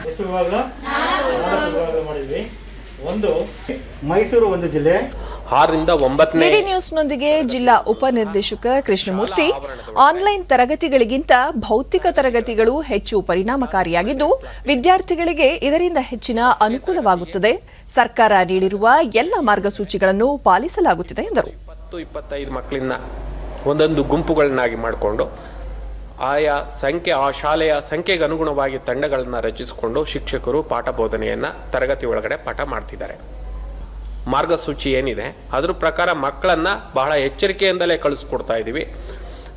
ಎಷ್ಟು ವಿಭಾಗ? 4 ವಿಭಾಗ ಮಾಡಿದ್ವಿ. ಒಂದು ಮೈಸೂರು ಒಂದು ಜಿಲ್ಲೆ. 6ರಿಂದ 9ನೇ ಡಿಡಿ ನ್ಯೂಸ್ನೊಂದಿಗೆ ಜಿಲ್ಲಾ ಉಪನಿರ್ದೇಶಕ ಕೃಷ್ಣಮೂರ್ತಿ, ಆನ್ಲೈನ್ ತರಗತಿಗಳಿಗಿಂತ ಭೌತಿಕ ತರಗತಿಗಳು ಹೆಚ್ಚು ಪರಿಣಾಮಕಾರಿಯಾಗಿದ್ದು, ವಿದ್ಯಾರ್ಥಿಗಳಿಗೆ ಇದರಿಂದ ಹೆಚ್ಚಿನ ಅನುಕೂಲವಾಗುತ್ತದೆ. ಸರ್ಕಾರ ನೀಡಿರುವ ಎಲ್ಲ ಮಾರ್ಗಸೂಚಿಗಳನ್ನು ಪಾಲಿಸಲಾಗುತ್ತಿದೆ ಎಂದರು. 20-25 ಮಕ್ಕಳನ್ನ ಒಂದೊಂದು ಗುಂಪುಗಳನ್ನಾಗಿ ಮಾಡಿಕೊಂಡು ಆಯಾ ಸಂಖ್ಯೆ ಆ ಶಾಲೆಯ ಸಂಖ್ಯೆಗೆ ಅನುಗುಣವಾಗಿ ತಂಡಗಳನ್ನು ರಚಿಸಿಕೊಂಡು ಶಿಕ್ಷಕರು ಪಾಠ ಬೋಧನೆಯನ್ನು ತರಗತಿ ಒಳಗಡೆ ಪಾಠ ಮಾಡ್ತಿದ್ದಾರೆ. ಮಾರ್ಗಸೂಚಿ ಏನಿದೆ ಅದ್ರ ಪ್ರಕಾರ ಮಕ್ಕಳನ್ನು ಬಹಳ ಎಚ್ಚರಿಕೆಯಿಂದಲೇ ಕಳಿಸ್ಕೊಡ್ತಾ ಇದ್ದೀವಿ.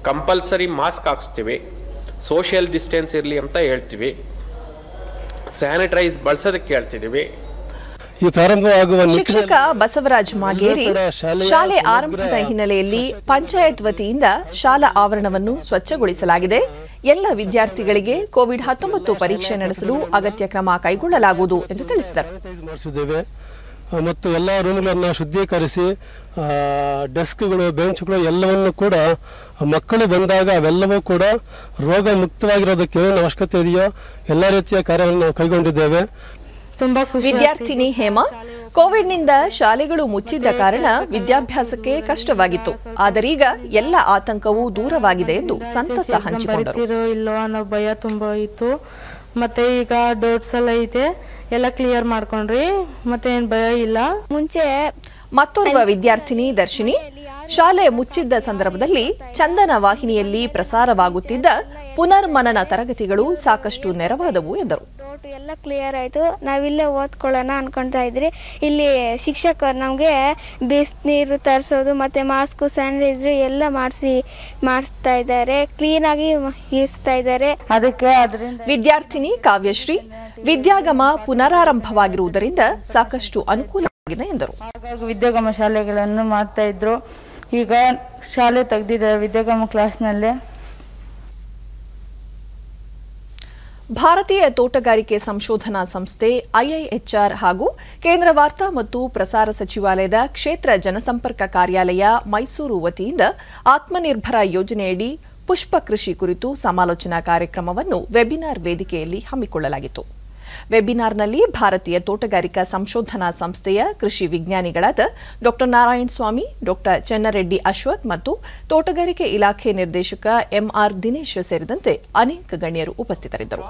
ಕಂಪಲ್ಸರಿ ಮಾಸ್ಕ್ ಹಾಕ್ಸ್ತೀವಿ, ಸೋಷಿಯಲ್ ಡಿಸ್ಟೆನ್ಸ್ ಇರಲಿ ಅಂತ ಹೇಳ್ತೀವಿ, ಸ್ಯಾನಿಟೈಸ್ ಬಳಸೋದಕ್ಕೆ ಹೇಳ್ತಿದ್ದೀವಿ. ಶಿಕ್ಷಕ ಬಸವರಾಜ್ ಮಾಗೇರಿ, ಶಾಲೆ ಆರಂಭದ ಹಿನ್ನೆಲೆಯಲ್ಲಿ ಪಂಚಾಯತ್ ವತಿಯಿಂದ ಶಾಲಾ ಆವರಣವನ್ನು ಸ್ವಚ್ಛಗೊಳಿಸಲಾಗಿದೆ. ಎಲ್ಲ ವಿದ್ಯಾರ್ಥಿಗಳಿಗೆ ಕೋವಿಡ್-19 ಪರೀಕ್ಷೆ ನಡೆಸಲು ಅಗತ್ಯ ಕ್ರಮ ಕೈಗೊಳ್ಳಲಾಗುವುದು ಎಂದು ತಿಳಿಸಿದರು. ಮತ್ತು ಎಲ್ಲ ರೂಮ್ಗಳನ್ನು ಶುದ್ಧೀಕರಿಸಿ ಡೆಸ್ಕ್ಗಳು, ಬೆಂಚ್ಗಳು ಎಲ್ಲವನ್ನು ಕೂಡ ಮಕ್ಕಳು ಬಂದಾಗ ಅವೆಲ್ಲವೂ ಕೂಡ ರೋಗ ಮುಕ್ತವಾಗಿರೋದಕ್ಕೆ ಏನು ಅವಶ್ಯಕತೆ ಇದೆಯೋ ಎಲ್ಲ ರೀತಿಯ ಕಾರ್ಯವನ್ನು ಕೈಗೊಂಡಿದ್ದೇವೆ. ವಿದ್ಯಾರ್ಥಿನಿ ಹೇಮಾ, ಕೋವಿಡ್ನಿಂದ ಶಾಲೆಗಳು ಮುಚ್ಚಿದ್ದ ಕಾರಣ ವಿದ್ಯಾಭ್ಯಾಸಕ್ಕೆ ಕಷ್ಟವಾಗಿತ್ತು. ಆದರೀಗ ಎಲ್ಲ ಆತಂಕವೂ ದೂರವಾಗಿದೆ ಎಂದು ಸಂತಸ ಹಂಚಿಕೊಂಡರು. ಇಲ್ಲೋ ಅನ್ನೋ ಭಯ ತುಂಬಾ ಇತ್ತು. ಮತ್ತೆ ಈಗ ಡೌಟ್ಸ್ ಎಲ್ಲ ಇದೆ, ಎಲ್ಲ ಕ್ಲಿಯರ್ ಮಾಡ್ಕೊಂಡ್ರಿ, ಮತ್ತೆ ಏನ್ ಭಯ ಇಲ್ಲ. ಮುಂಚೆ ಮತ್ತೋರ್ವ ವಿದ್ಯಾರ್ಥಿನಿ ದರ್ಶಿನಿ, ಶಾಲೆ ಮುಚ್ಚಿದ್ದ ಸಂದರ್ಭದಲ್ಲಿ ಚಂದನ ವಾಹಿನಿಯಲ್ಲಿ ಪ್ರಸಾರವಾಗುತ್ತಿದ್ದ ಪುನರ್ಮನನ ತರಗತಿಗಳು ಸಾಕಷ್ಟು ನೆರವಾದವು ಎಂದರು. ಎಲ್ಲ ಕ್ಲಿಯರ್ ಆಯ್ತು. ನಾವಿಲ್ಲೇ ಓದ್ಕೊಳ್ಳೋಣ ಅನ್ಕೊಂತಾ ಇದ್ರಿ. ಇಲ್ಲಿ ಶಿಕ್ಷಕರು ನಮಗೆ ಬಿಸಿನೀರು ತರಿಸೋದು ಮತ್ತೆ ಮಾಸ್ಕ್, ಸ್ಯಾನಿಟೈಸರ್ ಎಲ್ಲ ಮಾಡಿಸ್ತಾ ಇದ್ದಾರೆ, ಕ್ಲೀನ್ ಆಗಿ ಇರಿಸ್ತಾ ಇದ್ದಾರೆ. ವಿದ್ಯಾರ್ಥಿನಿ ಕಾವ್ಯಶ್ರೀ, ವಿದ್ಯಾಗಮ ಪುನರಾರಂಭವಾಗಿರುವುದರಿಂದ ಸಾಕಷ್ಟು ಅನುಕೂಲವಾಗಿದೆ ಎಂದರು. ವಿದ್ಯಾಗಮ ಶಾಲೆಗಳನ್ನು ಮಾಡ್ತಾ ಇದ್ರು, ಈಗ ಶಾಲೆ ತೆಗೆದಿದ್ದಾರೆ ವಿದ್ಯಾಗಮ ಕ್ಲಾಸ್ನಲ್ಲೇ. ಭಾರತೀಯ ತೋಟಗಾರಿಕೆ ಸಂಶೋಧನಾ ಸಂಸ್ಥೆ ಐಐಎಚ್ಆರ್ ಹಾಗೂ ಕೇಂದ್ರ ವಾರ್ತಾ ಮತ್ತು ಪ್ರಸಾರ ಸಚಿವಾಲಯದ ಕ್ಷೇತ್ರ ಜನಸಂಪರ್ಕ ಕಾರ್ಯಾಲಯ ಮೈಸೂರು ವತಿಯಿಂದ ಆತ್ಮನಿರ್ಭರ ಯೋಜನೆಯಡಿ ಪುಷ್ಪ ಕೃಷಿ ಕುರಿತು ಸಮಾಲೋಚನಾ ಕಾರ್ಯಕ್ರಮವನ್ನು ವೆಬಿನಾರ್ ವೇದಿಕೆಯಲ್ಲಿ ಹಮ್ಮಿಕೊಳ್ಳಲಾಗಿತ್ತು. ವೆಬಿನಾರ್ನಲ್ಲಿ ಭಾರತೀಯ ತೋಟಗಾರಿಕಾ ಸಂಶೋಧನಾ ಸಂಸ್ಥೆಯ ಕೃಷಿ ವಿಜ್ಞಾನಿಗಳಾದ ಡಾ ನಾರಾಯಣ ಸ್ವಾಮಿ, ಡಾ ಚೆನ್ನರೆಡ್ಡಿ ಅಶ್ವಥ್ ಮತ್ತು ತೋಟಗಾರಿಕೆ ಇಲಾಖೆ ನಿರ್ದೇಶಕ ಎಂಆರ್ ದಿನೇಶ್ ಸೇರಿದಂತೆ ಅನೇಕ ಗಣ್ಯರು ಉಪಸ್ಥಿತರಿದ್ದರು.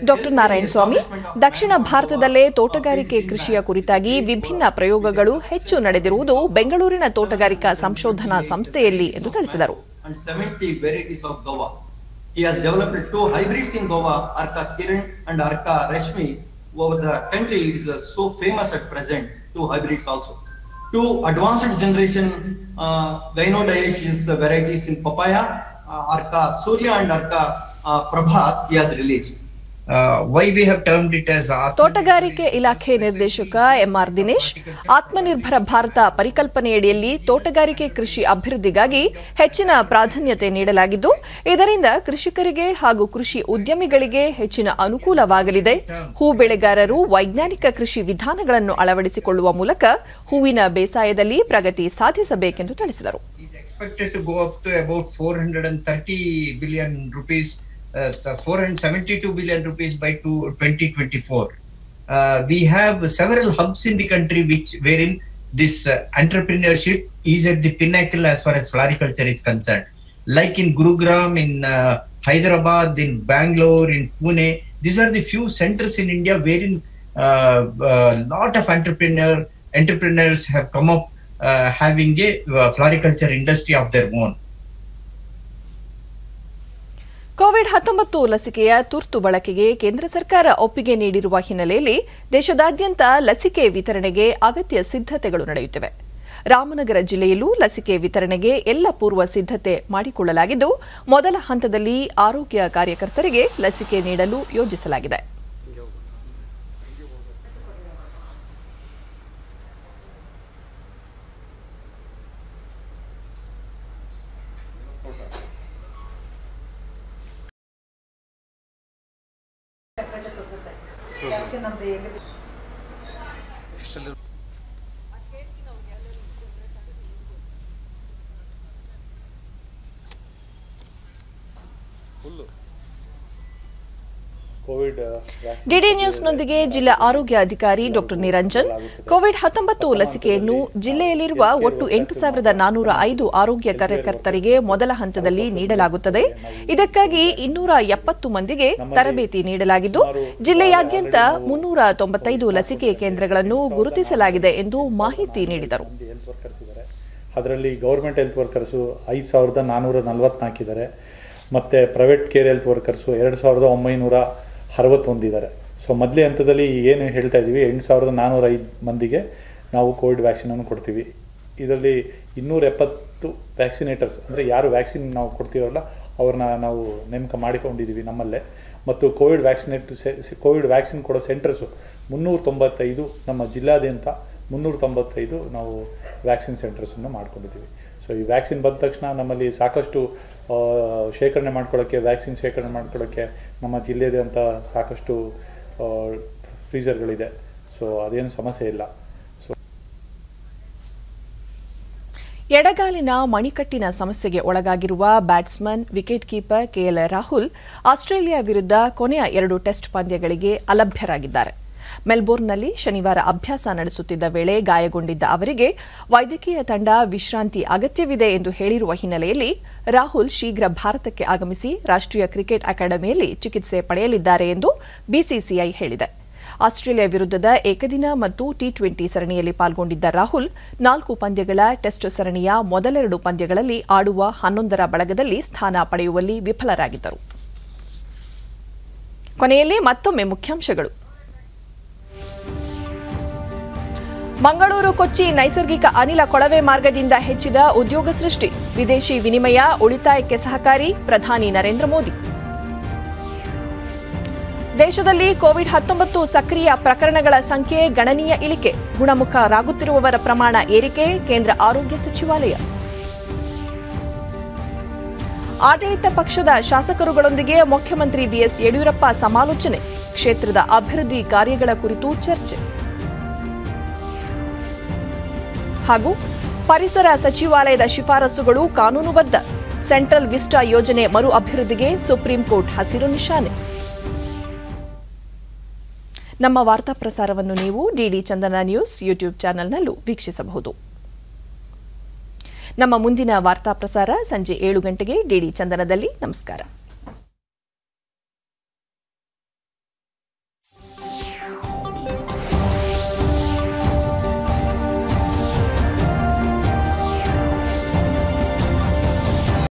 ಡಾ ನಾರಾಯಣ ಸ್ವಾಮಿ ದಕ್ಷಿಣ ಭಾರತದಲ್ಲೇ ತೋಟಗಾರಿಕೆ ಕೃಷಿಯ ಕುರಿತಾಗಿ ವಿಭಿನ್ನ ಪ್ರಯೋಗಗಳು ಹೆಚ್ಚು ನಡೆದಿರುವುದು ಬೆಂಗಳೂರಿನ ತೋಟಗಾರಿಕಾ ಸಂಶೋಧನಾ ಸಂಸ್ಥೆಯಲ್ಲಿ ಎಂದು ತಿಳಿಸಿದರು. He has developed 2 hybrids in Goa, Arka Kiran and Arka Rashmi. Over the country, it is so famous at present, 2 hybrids also. 2 advanced generation gynodioecious varieties in papaya, Arka Surya and Arka Prabhat he has released. Why we have termed it as ತೋಟಗಾರಿಕೆ ಇಲಾಖೆ ನಿರ್ದೇಶಕ ಎಂಆರ್ ದಿನೇಶ್, ಆತ್ಮನಿರ್ಭರ ಭಾರತ ಪರಿಕಲ್ಪನೆಯಡಿಯಲ್ಲಿ ತೋಟಗಾರಿಕೆ ಕೃಷಿ ಅಭಿವೃದ್ಧಿಗಾಗಿ ಹೆಚ್ಚಿನ ಪ್ರಾಧಾನ್ಯತೆ ನೀಡಲಾಗಿದ್ದು, ಇದರಿಂದ ಕೃಷಿಕರಿಗೆ ಹಾಗೂ ಕೃಷಿ ಉದ್ಯಮಿಗಳಿಗೆ ಹೆಚ್ಚಿನ ಅನುಕೂಲವಾಗಲಿದೆ. ಹೂ ಬೆಳೆಗಾರರು ವೈಜ್ಞಾನಿಕ ಕೃಷಿ ವಿಧಾನಗಳನ್ನು ಅಳವಡಿಸಿಕೊಳ್ಳುವ ಮೂಲಕ ಹೂವಿನ ಬೇಸಾಯದಲ್ಲಿ ಪ್ರಗತಿ ಸಾಧಿಸಬೇಕೆಂದು ತಿಳಿಸಿದರು. The 472 billion rupees by 2024. We have several hubs in the country wherein this entrepreneurship is at the pinnacle as far as floriculture is concerned. Like in Gurugram, in Hyderabad, in Bangalore, in Pune, these are the few centers in India wherein lot of entrepreneurs have come up having a floriculture industry of their own. COVID-19 ಲಸಿಕೆಯ ತುರ್ತು ಬಳಕೆಗೆ ಕೇಂದ್ರ ಸರ್ಕಾರ ಒಪ್ಪಿಗೆ ನೀಡಿರುವ ಹಿನ್ನೆಲೆಯಲ್ಲಿ ದೇಶದಾದ್ಯಂತ ಲಸಿಕೆ ವಿತರಣೆಗೆ ಅಗತ್ಯ ಸಿದ್ಧತೆಗಳು ನಡೆಯುತ್ತಿವೆ. ರಾಮನಗರ ಜಿಲ್ಲೆಯಲ್ಲೂ ಲಸಿಕೆ ವಿತರಣೆಗೆ ಎಲ್ಲ ಪೂರ್ವ ಸಿದ್ಧತೆ ಮಾಡಿಕೊಳ್ಳಲಾಗಿದ್ದು, ಮೊದಲ ಹಂತದಲ್ಲಿ ಆರೋಗ್ಯ ಕಾರ್ಯಕರ್ತರಿಗೆ ಲಸಿಕೆ ನೀಡಲು ಯೋಜಿಸಲಾಗಿದೆ. ಡಿಡಿ ನ್ಯೂಸ್ನೊಂದಿಗೆ ಜಿಲ್ಲಾ ಆರೋಗ್ಯ ಅಧಿಕಾರಿ ಡಾ ನಿರಂಜನ್, ಕೋವಿಡ್-19 ಲಸಿಕೆಯನ್ನು ಜಿಲ್ಲೆಯಲ್ಲಿರುವ ಒಟ್ಟು 8,405 ಆರೋಗ್ಯ ಕಾರ್ಯಕರ್ತರಿಗೆ ಮೊದಲ ಹಂತದಲ್ಲಿ ನೀಡಲಾಗುತ್ತದೆ. ಇದಕ್ಕಾಗಿ 270 ಮಂದಿಗೆ ತರಬೇತಿ ನೀಡಲಾಗಿದ್ದು, ಜಿಲ್ಲೆಯಾದ್ಯಂತ 395 ಲಸಿಕೆ ಕೇಂದ್ರಗಳನ್ನು ಗುರುತಿಸಲಾಗಿದೆ ಎಂದು ಮಾಹಿತಿ ನೀಡಿದರು. ಅದರಲ್ಲಿ ಗವರ್ಮೆಂಟ್ ಹೆಲ್ತ್ ವರ್ಕರ್ಸು 5,444 ಇದ್ದಾರೆ, ಮತ್ತು ಪ್ರೈವೇಟ್ ಕೇರ್ ಹೆಲ್ತ್ ವರ್ಕರ್ಸು 2,961 ಇದ್ದಾರೆ. ಸೊ ಮೊದಲೇ ಹಂತದಲ್ಲಿ ಏನು ಹೇಳ್ತಾ ಇದ್ದೀವಿ, 8,405 ಮಂದಿಗೆ ನಾವು ಕೋವಿಡ್ ವ್ಯಾಕ್ಸಿನನ್ನು ಕೊಡ್ತೀವಿ. ಇದರಲ್ಲಿ 270 ವ್ಯಾಕ್ಸಿನೇಟರ್ಸ್, ಅಂದರೆ ಯಾರು ವ್ಯಾಕ್ಸಿನ್ ನಾವು ಕೊಡ್ತೀವಲ್ಲ ಅವ್ರನ್ನ ನಾವು ನೇಮಕ ಮಾಡಿಕೊಂಡಿದ್ದೀವಿ ನಮ್ಮಲ್ಲೇ. ಮತ್ತು ಕೋವಿಡ್ ವ್ಯಾಕ್ಸಿನ್ ಕೊಡೋ ಸೆಂಟರ್ಸು 395 ನಮ್ಮ ಜಿಲ್ಲಾದ್ಯಂತ 395 ನಾವು ವ್ಯಾಕ್ಸಿನ್ ಸೆಂಟರ್ಸನ್ನು ಮಾಡ್ಕೊಂಡಿದ್ದೀವಿ. ಸೊ ಈ ವ್ಯಾಕ್ಸಿನ್ ಬಂದ ತಕ್ಷಣ ನಮ್ಮಲ್ಲಿ ಸಾಕಷ್ಟು ಶೇಖರಣೆ ಮಾಡ್ಕೊಳ್ಳೋಕ್ಕೆ, ವ್ಯಾಕ್ಸಿನ್ ಶೇಖರಣೆ ಮಾಡ್ಕೊಳ್ಳೋಕ್ಕೆ ನಮ್ಮ ಜಿಲ್ಲೆಯಾದ್ಯಂತ ಸಾಕಷ್ಟು ಫ್ರೀಸರ್ಗಳಿದೆ. ಸೊ ಅದೇನು ಸಮಸ್ಯೆ ಇಲ್ಲ. ಎಡಗಾಲಿನ ಮಣಿಕಟ್ಟಿನ ಸಮಸ್ಯೆಗೆ ಒಳಗಾಗಿರುವ batsman wicket keeper KL Rahul Australia ವಿರುದ್ಧ ಕೊನೆಯ 2 ಟೆಸ್ಟ್ ಪಂದ್ಯಗಳಿಗೆ ಅಲಭ್ಯರಾಗಿದ್ದಾರೆ. ಮೆಲ್ಬೋರ್ನ್ನಲ್ಲಿ ಶನಿವಾರ ಅಭ್ಯಾಸ ನಡೆಸುತ್ತಿದ್ದ ವೇಳೆ ಗಾಯಗೊಂಡಿದ್ದ ಅವರಿಗೆ ವೈದ್ಯಕೀಯ ತಂಡ ವಿಶ್ರಾಂತಿ ಅಗತ್ಯವಿದೆ ಎಂದು ಹೇಳಿರುವ ಹಿನ್ನೆಲೆಯಲ್ಲಿ ರಾಹುಲ್ ಶೀಘ್ರ ಭಾರತಕ್ಕೆ ಆಗಮಿಸಿ ರಾಷ್ಟ್ರೀಯ ಕ್ರಿಕೆಟ್ ಅಕಾಡೆಮಿಯಲ್ಲಿ ಚಿಕಿತ್ಸೆ ಪಡೆಯಲಿದ್ದಾರೆ ಎಂದು ಬಿಸಿಸಿಐ ಹೇಳಿದೆ. ಆಸ್ಟ್ರೇಲಿಯಾ ವಿರುದ್ಧದ ಏಕದಿನ ಮತ್ತು ಟಿ20 ಸರಣಿಯಲ್ಲಿ ಪಾಲ್ಗೊಂಡಿದ್ದ ರಾಹುಲ್ 4 ಪಂದ್ಯಗಳ ಟೆಸ್ಟ್ ಸರಣಿಯ ಮೊದಲೆರಡು ಪಂದ್ಯಗಳಲ್ಲಿ ಆಡುವ 11ರ ಬಳಗದಲ್ಲಿ ಸ್ಥಾನ ಪಡೆಯುವಲ್ಲಿ ವಿಫಲರಾಗಿದ್ದರು. ಕೊನೆಯಲ್ಲಿ ಮತ್ತೊಮ್ಮೆ ಮುಖ್ಯಾಂಶಗಳು. ಮಂಗಳೂರು ಕೊಚ್ಚಿ ನೈಸರ್ಗಿಕ ಅನಿಲ ಕೊಳವೆ ಮಾರ್ಗದಿಂದ ಹೆಚ್ಚಿದ ಉದ್ಯೋಗ ಸೃಷ್ಟಿ, ವಿದೇಶಿ ವಿನಿಮಯ ಉಳಿತಾಯಕ್ಕೆ ಸಹಕಾರಿ, ಪ್ರಧಾನಿ ನರೇಂದ್ರ ಮೋದಿ. ದೇಶದಲ್ಲಿ ಕೋವಿಡ್-19 ಸಕ್ರಿಯ ಪ್ರಕರಣಗಳ ಸಂಖ್ಯೆ ಗಣನೀಯ ಇಳಿಕೆ, ಗುಣಮುಖರಾಗುತ್ತಿರುವವರ ಪ್ರಮಾಣ ಏರಿಕೆ, ಕೇಂದ್ರ ಆರೋಗ್ಯ ಸಚಿವಾಲಯ. ಆಡಳಿತ ಪಕ್ಷದ ಶಾಸಕರುಗಳೊಂದಿಗೆ ಮುಖ್ಯಮಂತ್ರಿ ಬಿಎಸ್ ಯಡಿಯೂರಪ್ಪ ಸಮಾಲೋಚನೆ, ಕ್ಷೇತ್ರದ ಅಭಿವೃದ್ಧಿ ಕಾರ್ಯಗಳ ಕುರಿತು ಚರ್ಚೆ. ಹಾಗೂ ಪರಿಸರ ಸಚಿವಾಲಯದ ಶಿಫಾರಸುಗಳು ಕಾನೂನುಬದ್ಧ, ಸೆಂಟ್ರಲ್ ವಿಸ್ಟಾ ಯೋಜನೆ ಮರು ಅಭಿವೃದ್ಧಿಗೆ ಸುಪ್ರೀಂ ಕೋರ್ಟ್ ಹಸಿರು ನಿಶಾನೆ. ನಮ್ಮ ವಾರ್ತಾ ಪ್ರಸಾರವನ್ನು ನೀವು ಡಿಡಿ ಚಂದನ ನ್ಯೂಸ್ ಯೂಟ್ಯೂಬ್ ಚಾನೆಲ್ನಲ್ಲೂ ವೀಕ್ಷಿಸಬಹುದು. ನಮ್ಮ ಮುಂದಿನ ವಾರ್ತಾ ಪ್ರಸಾರ ಸಂಜೆ 7 ಗಂಟೆಗೆ ಡಿಡಿ ಚಂದನದಲ್ಲಿ. ನಮಸ್ಕಾರ.